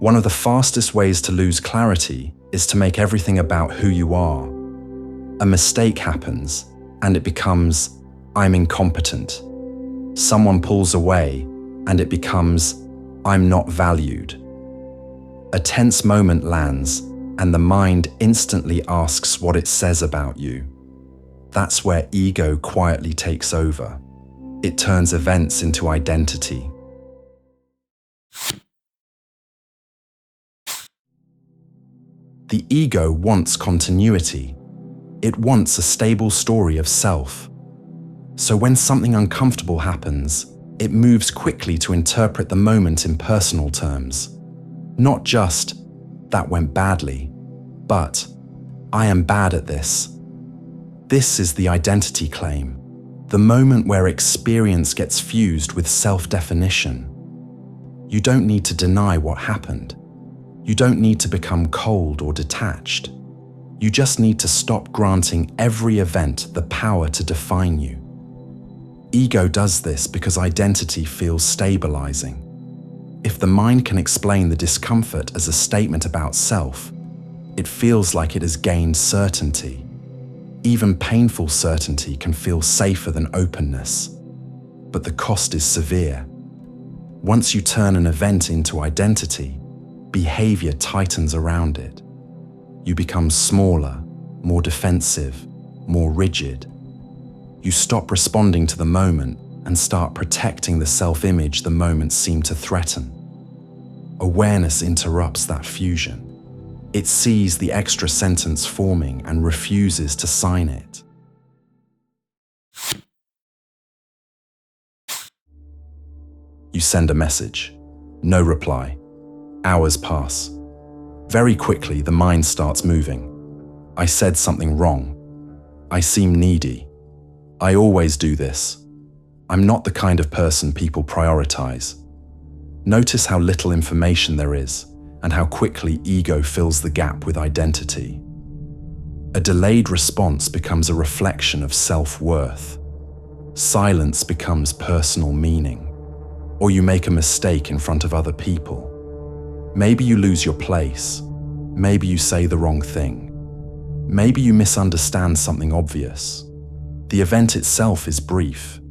One of the fastest ways to lose clarity is to make everything about who you are. A mistake happens, and it becomes, I'm incompetent. Someone pulls away, and it becomes, I'm not valued. A tense moment lands, and the mind instantly asks what it says about you. That's where ego quietly takes over. It turns events into identity. The ego wants continuity. It wants a stable story of self. So when something uncomfortable happens, it moves quickly to interpret the moment in personal terms. Not just, that went badly, but, I am bad at this. This is the identity claim, the moment where experience gets fused with self-definition. You don't need to deny what happened. You don't need to become cold or detached. You just need to stop granting every event the power to define you. Ego does this because identity feels stabilizing. If the mind can explain the discomfort as a statement about self, it feels like it has gained certainty. Even painful certainty can feel safer than openness, but the cost is severe. Once you turn an event into identity, behaviour tightens around it. You become smaller, more defensive, more rigid. You stop responding to the moment and start protecting the self-image the moment seemed to threaten. Awareness interrupts that fusion. It sees the extra sentence forming and refuses to sign it. You send a message. No reply. Hours pass. Very quickly, the mind starts moving. I said something wrong. I seem needy. I always do this. I'm not the kind of person people prioritize. Notice how little information there is and how quickly ego fills the gap with identity. A delayed response becomes a reflection of self-worth. Silence becomes personal meaning. Or you make a mistake in front of other people. Maybe you lose your place. Maybe you say the wrong thing. Maybe you misunderstand something obvious. The event itself is brief,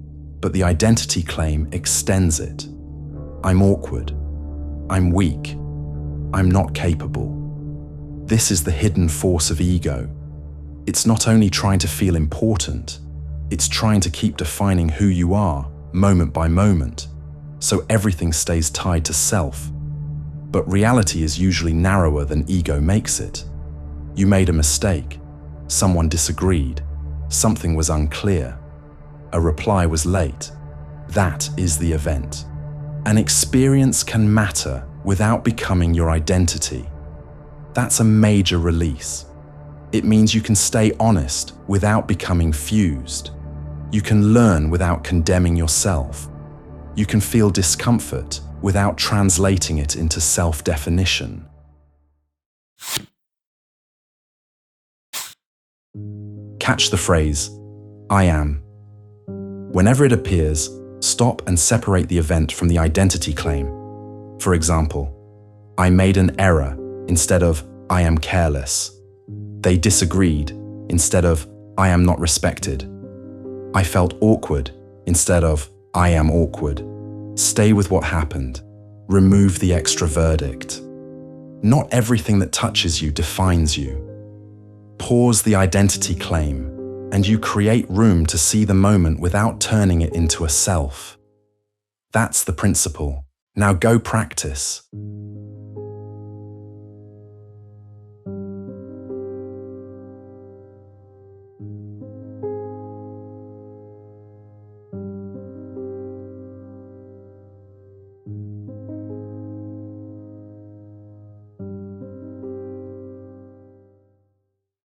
but the identity claim extends it. I'm awkward. I'm weak. I'm not capable. This is the hidden force of ego. It's not only trying to feel important, it's trying to keep defining who you are, moment by moment, so everything stays tied to self. But reality is usually narrower than ego makes it. You made a mistake. Someone disagreed. Something was unclear. A reply was late. That is the event. An experience can matter without becoming your identity. That's a major release. It means you can stay honest without becoming fused. You can learn without condemning yourself. You can feel discomfort without translating it into self-definition. Catch the phrase, I am. Whenever it appears, stop and separate the event from the identity claim. For example, I made an error instead of I am careless. They disagreed instead of I am not respected. I felt awkward instead of I am awkward. Stay with what happened. Remove the extra verdict. Not everything that touches you defines you. Pause the identity claim, and you create room to see the moment without turning it into a self. That's the principle. Now go practice.